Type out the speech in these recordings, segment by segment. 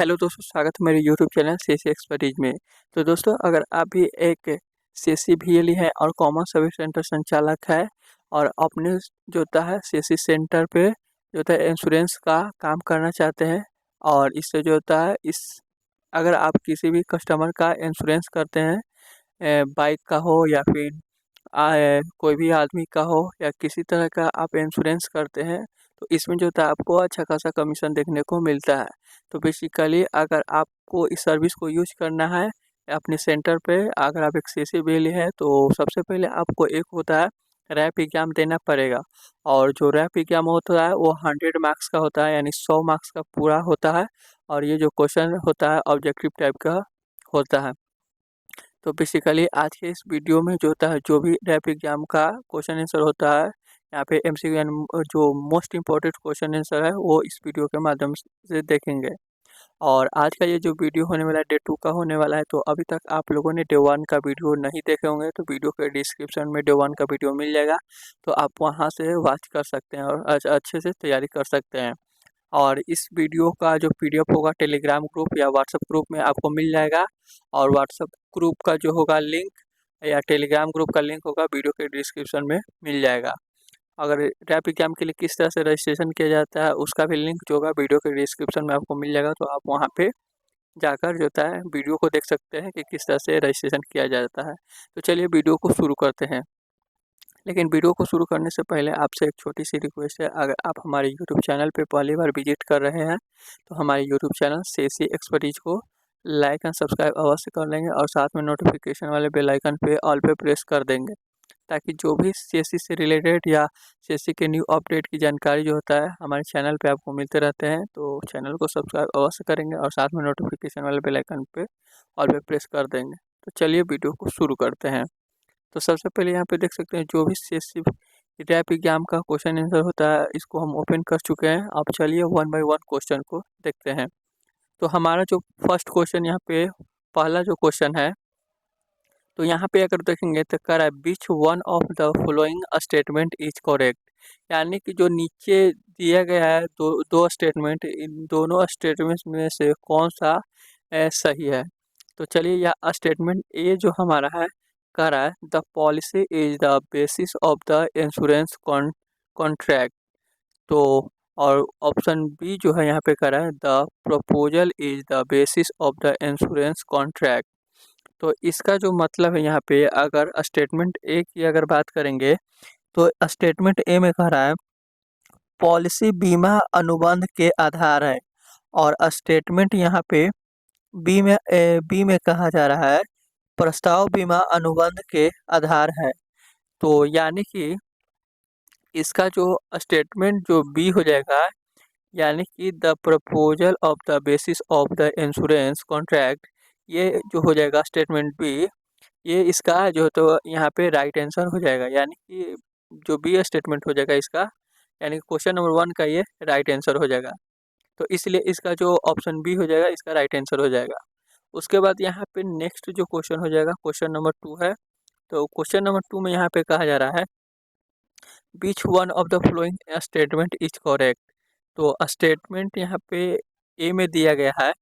Hello दोस्तों, स्वागत है मेरे यूट्यूब चैनल सीएससी एक्सपर्टीज में। तो दोस्तों, अगर आप भी एक सीएससी बीएलई है और कॉमन सर्विस सेंटर संचालक है और अपने जो होता है सीएससी सेंटर पे जो होता है इंश्योरेंस का काम करना चाहते हैं और इससे जो होता है अगर आप किसी भी कस्टमर का इंश्योरेंस करते हैं, बाइक का हो या फिर कोई भी आदमी का हो या किसी तरह का आप इंश्योरेंस करते हैं, तो इसमें जो होता है आपको अच्छा खासा कमीशन देखने को मिलता है। तो बेसिकली अगर आपको इस सर्विस को यूज करना है अपने सेंटर पे, अगर आप एक सीएससी बीएलई है तो सबसे पहले आपको एक होता है रैप एग्जाम देना पड़ेगा। और जो रैप एग्जाम होता है वो 100 मार्क्स का होता है, यानी 100 मार्क्स का पूरा होता है। और ये जो क्वेश्चन होता है ऑब्जेक्टिव टाइप का होता है। तो बेसिकली आज के इस वीडियो में जो होता है, जो भी रैप एग्जाम का क्वेश्चन आंसर होता है, यहाँ पे एमसीक्यू यानी जो मोस्ट इम्पोर्टेंट क्वेश्चन आंसर है वो इस वीडियो के माध्यम से देखेंगे। और आज का ये जो वीडियो होने वाला है डे 2 का होने वाला है। तो अभी तक आप लोगों ने डे 1 का वीडियो नहीं देखे होंगे तो वीडियो के डिस्क्रिप्शन में डे 1 का वीडियो मिल जाएगा, तो आप वहाँ से वॉच कर सकते हैं और अच्छे से तैयारी कर सकते हैं। और इस वीडियो का जो पीडीएफ होगा टेलीग्राम ग्रुप या व्हाट्सएप ग्रुप में आपको मिल जाएगा। और व्हाट्सएप ग्रुप का जो होगा लिंक या टेलीग्राम ग्रुप का लिंक होगा वीडियो के डिस्क्रिप्शन में मिल जाएगा। अगर रैप एग्जाम के लिए किस तरह से रजिस्ट्रेशन किया जाता है उसका भी लिंक जो होगा वीडियो के डिस्क्रिप्शन में आपको मिल जाएगा, तो आप वहाँ पे जाकर जो होता है वीडियो को देख सकते हैं कि किस तरह से रजिस्ट्रेशन किया जाता है। तो चलिए वीडियो को शुरू करते हैं। लेकिन वीडियो को शुरू करने से पहले आपसे एक छोटी सी रिक्वेस्ट है, अगर आप हमारे यूट्यूब चैनल पे पहली बार विजिट कर रहे हैं तो हमारे यूट्यूब चैनल सीएससी एक्सपर्टीज को लाइक एंड सब्सक्राइब अवश्य कर लेंगे और साथ में नोटिफिकेशन वाले बेल आइकन पे ऑल पे प्रेस कर देंगे, ताकि जो भी सीएससी से रिलेटेड या सीएससी के न्यू अपडेट की जानकारी जो होता है हमारे चैनल पे आपको मिलते रहते हैं। तो चैनल को सब्सक्राइब अवश्य करेंगे और साथ में नोटिफिकेशन वाले बेल आइकन पे ऑल पे प्रेस कर देंगे। तो चलिए वीडियो को शुरू करते हैं। तो सबसे पहले यहाँ पे देख सकते हैं जो भी सीएससी रैप एग्जाम का क्वेश्चन आंसर होता है इसको हम ओपन कर चुके हैं। अब चलिए वन बाय वन क्वेश्चन को देखते हैं। तो हमारा जो फर्स्ट क्वेश्चन यहाँ पे पहला जो क्वेश्चन है, तो यहाँ पे अगर देखेंगे तो कह रहा है which one of the following statement is correct. यानी कि जो नीचे दिया गया है दो दो स्टेटमेंट, इन दोनों स्टेटमेंट में से कौन सा सही है। तो चलिए यह स्टेटमेंट ए जो हमारा है कह रहा है the policy is the basis of the insurance contract. तो और ऑप्शन बी जो है यहाँ पे कह रहा है the proposal is the basis of the insurance contract. तो इसका जो मतलब है यहाँ पे अगर स्टेटमेंट ए की अगर बात करेंगे तो स्टेटमेंट ए में कह रहा है पॉलिसी बीमा अनुबंध के आधार है। और स्टेटमेंट यहाँ पे बी में कहा जा रहा है प्रस्ताव बीमा अनुबंध के आधार है। तो यानी कि इसका जो स्टेटमेंट जो बी हो जाएगा, यानी कि the proposal of the basis of the insurance contract, ये जो हो जाएगा स्टेटमेंट बी, ये इसका जो तो यहाँ पे राइट आंसर हो जाएगा। यानी कि जो बी स्टेटमेंट हो जाएगा इसका, यानी कि क्वेश्चन नंबर 1 का ये राइट आंसर हो जाएगा। तो इसलिए इसका जो ऑप्शन बी हो जाएगा इसका राइट आंसर हो जाएगा। उसके बाद यहाँ पे नेक्स्ट जो क्वेश्चन हो जाएगा क्वेश्चन नंबर 2 है। तो क्वेश्चन नंबर 2 में यहाँ पे कहा जा रहा है which one of the following statement is correct. तो स्टेटमेंट यहाँ पे ए में दिया गया है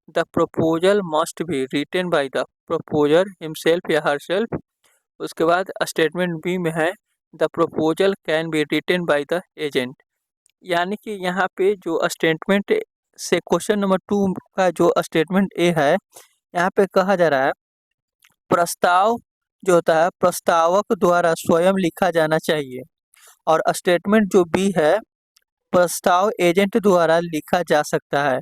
the proposal must be written by the proposer himself या हरसेल्फ। उसके बाद स्टेटमेंट बी में है the proposal can be written by the agent. यानी कि यहाँ पे जो स्टेटमेंट से क्वेश्चन नंबर 2 का जो स्टेटमेंट ए है, यहाँ पे कहा जा रहा है प्रस्ताव जो होता है प्रस्तावक द्वारा स्वयं लिखा जाना चाहिए। और स्टेटमेंट जो बी है प्रस्ताव एजेंट द्वारा लिखा जा सकता है।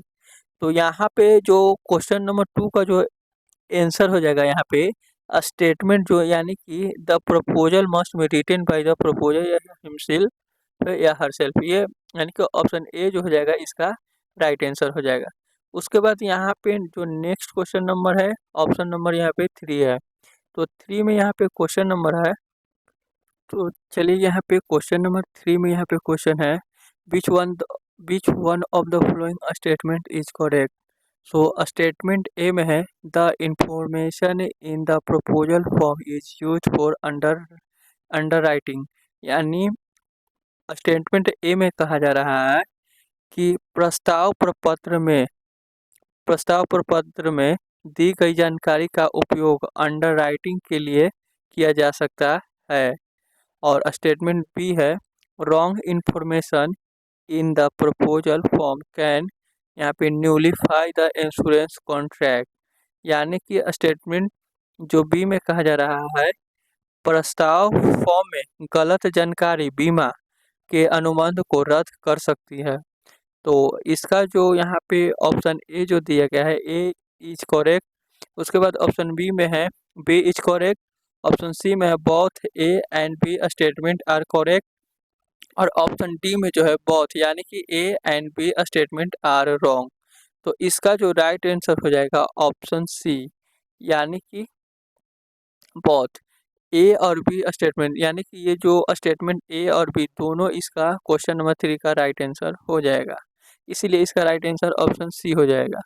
तो यहाँ पे जो क्वेश्चन नंबर 2 का जो आंसर हो जाएगा यहाँ पे स्टेटमेंट जो, यानी कि the proposal must be written by the proposer या हिमसेल्फ या हरसेल्फ, ये यानी कि ऑप्शन ए जो हो जाएगा इसका राइट आंसर हो जाएगा। उसके बाद यहाँ पे जो नेक्स्ट क्वेश्चन नंबर है ऑप्शन नंबर यहाँ पे 3 है। तो 3 में यहाँ पे क्वेश्चन नंबर है, तो चलिए यहाँ पे क्वेश्चन नंबर 3 में यहाँ पे क्वेश्चन है which one of the following statement is correct. So statement A में है the information in the proposal form is use for under writing. यानी स्टेटमेंट ए में कहा जा रहा है कि प्रस्ताव प्रपत्र में प्रस्ताव प्रपत्र में दी गई जानकारी का उपयोग अंडरराइटिंग के लिए किया जा सकता है। और स्टेटमेंट बी है, wrong information in the proposal form can यहाँ पे न्यूलीफाई द इंश्योरेंस कॉन्ट्रैक्ट। यानी कि स्टेटमेंट जो बी में कहा जा रहा है, प्रस्ताव फॉर्म में गलत जानकारी बीमा के अनुबंध को रद्द कर सकती है। तो इसका जो यहाँ पे ऑप्शन ए जो दिया गया है, ए इज करेक्ट। उसके बाद ऑप्शन बी में है B is correct. Option C में है both A and B statement are correct. और ऑप्शन डी में जो है बोथ, यानी कि A and B statement are wrong. तो इसका जो राइट आंसर हो जाएगा ऑप्शन सी, यानी कि बोथ ए और बी स्टेटमेंट, यानी कि ये जो स्टेटमेंट ए और बी दोनों इसका क्वेश्चन नंबर 3 का राइट आंसर हो जाएगा। इसीलिए इसका राइट आंसर ऑप्शन सी हो जाएगा।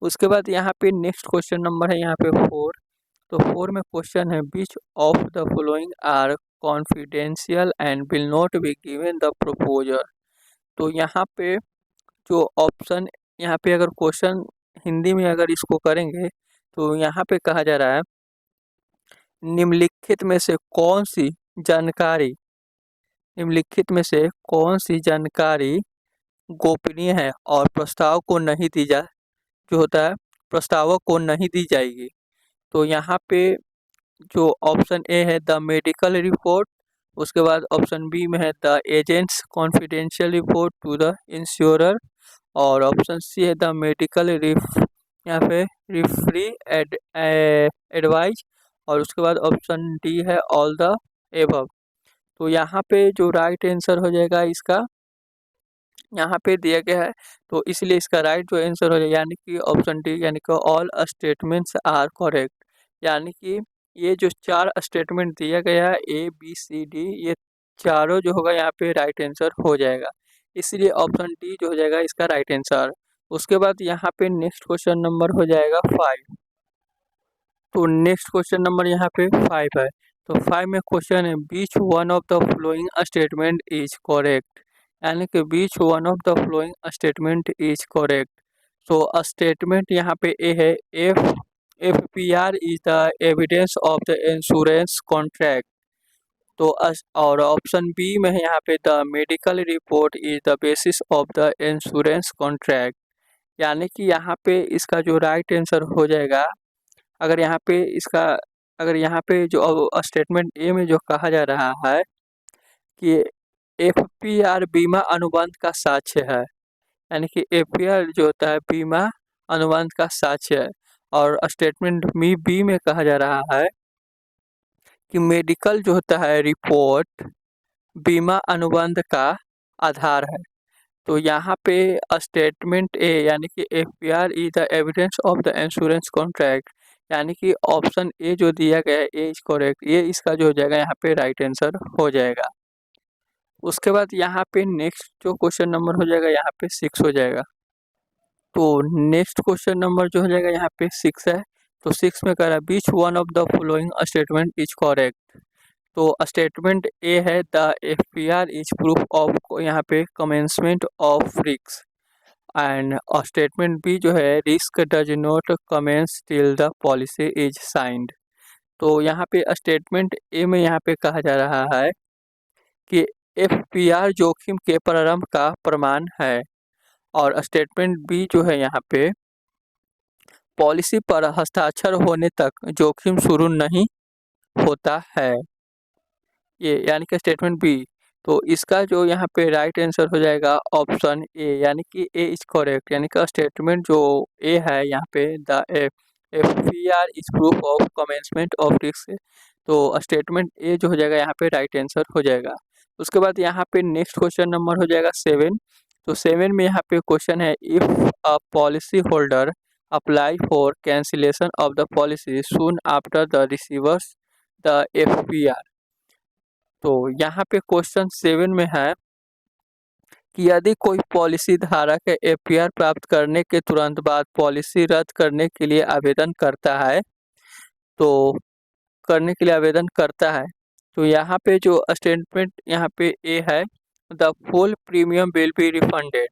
उसके बाद यहाँ पे नेक्स्ट क्वेश्चन नंबर है यहाँ पे 4। तो 4 में क्वेश्चन है, which of the following are confidential and will not be given the proposer. तो यहाँ पे जो ऑप्शन, यहाँ पे अगर क्वेश्चन हिंदी में अगर इसको करेंगे तो यहाँ पे कहा जा रहा है, निम्नलिखित में से कौन सी जानकारी, निम्नलिखित में से कौन सी जानकारी गोपनीय है और प्रस्ताव को नहीं दी जा जो होता है प्रस्तावक को नहीं दी जाएगी। तो यहाँ पे जो ऑप्शन ए है द मेडिकल रिपोर्ट। उसके बाद ऑप्शन बी में है the agent's confidential report to the insurer. और ऑप्शन सी है द मेडिकल यहाँ पे रिफरी एडवाइज। और उसके बाद ऑप्शन डी है ऑल द एबव। तो यहाँ पे जो राइट आंसर हो जाएगा इसका यहाँ पे दिया गया है, तो इसलिए इसका राइट जो आंसर हो जाएगा यानी कि ऑप्शन डी, यानी कि ऑल स्टेटमेंट्स आर करेक्ट। यानी कि ये जो 4 स्टेटमेंट दिया गया है ए बी सी डी, ये चारों जो होगा यहाँ पे राइट आंसर हो जाएगा। इसलिए ऑप्शन डी जो हो जाएगा इसका राइट आंसर। उसके बाद यहाँ पे नेक्स्ट क्वेश्चन नंबर हो जाएगा 5। तो नेक्स्ट क्वेश्चन नंबर यहाँ पे 5 है। तो 5 में क्वेश्चन है, which one of the following statement is correct. यानी कि which one of the following statement is correct. तो स्टेटमेंट यहाँ पे ए है, F P R is the evidence of the insurance contract. तो और ऑप्शन बी में है यहाँ पे the medical report is the basis of the insurance contract. यानी कि यहाँ पे इसका जो राइट आंसर हो जाएगा, अगर यहाँ पे इसका, अगर यहाँ पे जो स्टेटमेंट ए में जो कहा जा रहा है कि एफपीआर बीमा अनुबंध का साक्ष्य है, यानी कि एफपीआर जो होता है बीमा अनुबंध का साक्ष्य है। और स्टेटमेंट बी में कहा जा रहा है कि मेडिकल जो होता है रिपोर्ट बीमा अनुबंध का आधार है। तो यहाँ पे स्टेटमेंट ए यानी कि FPR is the evidence of the insurance contract, यानी कि ऑप्शन ए जो दिया गया है ए इज करेक्ट, ये इसका जो हो जाएगा यहाँ पे राइट आंसर हो जाएगा। उसके बाद यहाँ पे नेक्स्ट जो क्वेश्चन नंबर हो जाएगा यहाँ पे 6 हो जाएगा। तो नेक्स्ट क्वेश्चन नंबर जो हो जाएगा यहाँ पे 6 है। तो 6 में कह रहा है, which one of the following statement is correct. तो स्टेटमेंट ए है the FPR is proof of यहाँ पे commencement of risk. And statement B जो है, risk does not commence till the policy is signed. तो यहाँ पे स्टेटमेंट ए में यहाँ पे कहा जा रहा है कि एफपीआर जोखिम के प्रारंभ का प्रमाण है। और स्टेटमेंट बी जो है यहाँ पे, पॉलिसी पर हस्ताक्षर होने तक जोखिम शुरू नहीं होता है, ये यानी कि स्टेटमेंट बी। तो इसका जो यहाँ पे राइट आंसर हो जाएगा ऑप्शन ए, यानी कि ए इज करेक्ट। यानी कि स्टेटमेंट जो ए है यहाँ पे the FPR is proof of commencement of risk. तो स्टेटमेंट ए जो हो जाएगा यहाँ पे राइट आंसर हो जाएगा। उसके बाद यहाँ पे नेक्स्ट क्वेश्चन नंबर हो जाएगा 7। तो 7 में यहाँ पे क्वेश्चन है, if a policy holder apply for cancellation of the policy soon after the receivers the FPR. तो यहाँ पे क्वेश्चन 7 में है कि यदि कोई पॉलिसी धारक एफपीआर प्राप्त करने के तुरंत बाद पॉलिसी रद्द करने के लिए आवेदन करता है, तो तो यहाँ पे जो स्टेटमेंट यहाँ पे ए है, the full premium will be refunded.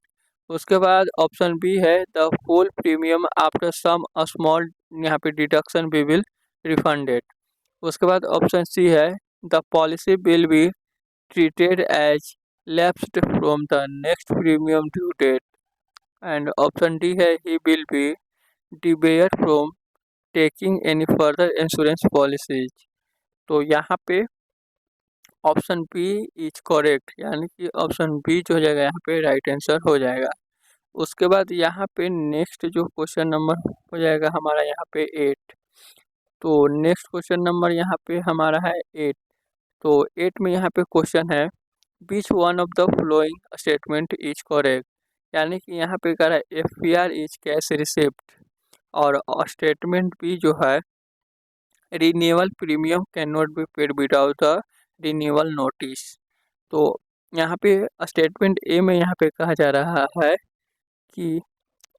उसके बाद ऑप्शन बी है the full premium after some small यहाँ पे डिडक्शन वी विल रिफंडेड। उसके बाद ऑप्शन सी है the policy will be treated as lapsed from the next premium due date, and option D है he will be debarred from taking any further insurance policies। तो यहाँ पे option B is correct, यानी कि option B जो हो जाएगा यहाँ पे राइट आंसर हो जाएगा। उसके बाद यहाँ पे नेक्स्ट जो क्वेश्चन नंबर हो जाएगा हमारा यहाँ पे 8। तो नेक्स्ट क्वेश्चन नंबर यहाँ पे हमारा है 8। तो 8 में यहाँ पे क्वेश्चन है which one of the following statement is correct, यानी कि यहाँ पे कह रहा है एफपीआर इज कैश रिसिप्ट, और स्टेटमेंट बी जो है renewal premium can not be paid without the renewal notice. तो यहाँ पे स्टेटमेंट ए में यहाँ पे कहा जा रहा है कि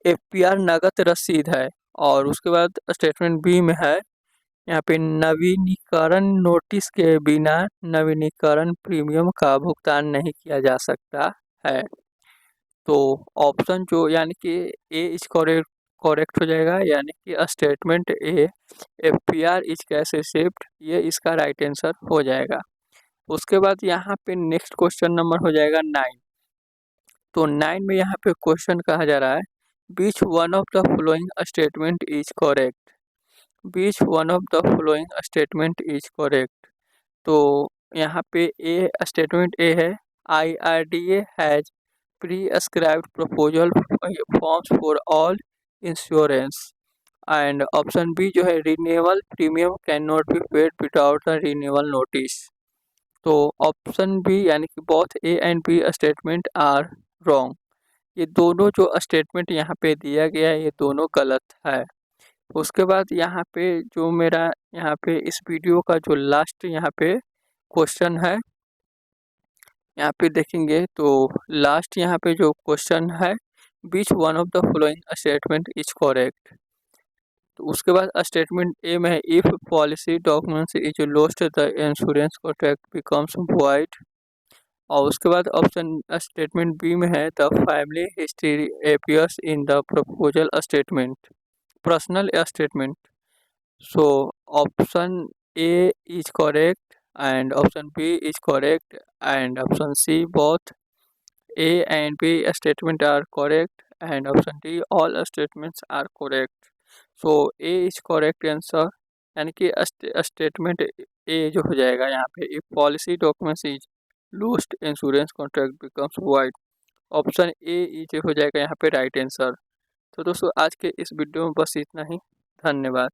एफपीआर नगद रसीद है, और उसके बाद स्टेटमेंट बी में है यहाँ पे नवीनीकरण नोटिस के बिना नवीनीकरण प्रीमियम का भुगतान नहीं किया जा सकता है। तो ऑप्शन जो यानी कि ए इज करेक्ट हो जाएगा, यानी कि statement A FPR is cash receipt, ये इसका राइट आंसर हो जाएगा। उसके बाद यहाँ पे नेक्स्ट क्वेश्चन नंबर हो जाएगा 9। तो 9 में यहाँ पे क्वेश्चन कहा जा रहा है which one of the following statement is correct, which one of the following statement is correct. तो यहाँ पे ए स्टेटमेंट ए है IRDA has prescribed proposal forms for all insurance, and option B जो है renewal premium can not be paid without the renewal notice. तो option B यानी कि both A and B statement are wrong, ये दोनों जो statement यहाँ पे दिया गया है ये दोनों गलत है। उसके बाद यहाँ पे जो मेरा यहाँ पे इस वीडियो का जो लास्ट यहाँ पे क्वेश्चन है, यहाँ पे देखेंगे तो लास्ट यहाँ पे जो क्वेश्चन है which one of the following statement is correct. तो उसके बाद स्टेटमेंट ए में है if policy documents is lost the insurance contract becomes void, और उसके बाद ऑप्शन स्टेटमेंट बी में है the family history appears in the proposal statement personal statement. So option A is correct and option B is correct, and option C both A and B statement are correct, and option D all statements are correct। so A is correct answer, यानी कि statement A जो हो जाएगा यहाँ पे if policy documents is lost insurance contract becomes wide, option A जो हो जाएगा यहाँ पे राइट आंसर। तो दोस्तों आज के इस वीडियो में बस इतना ही, धन्यवाद।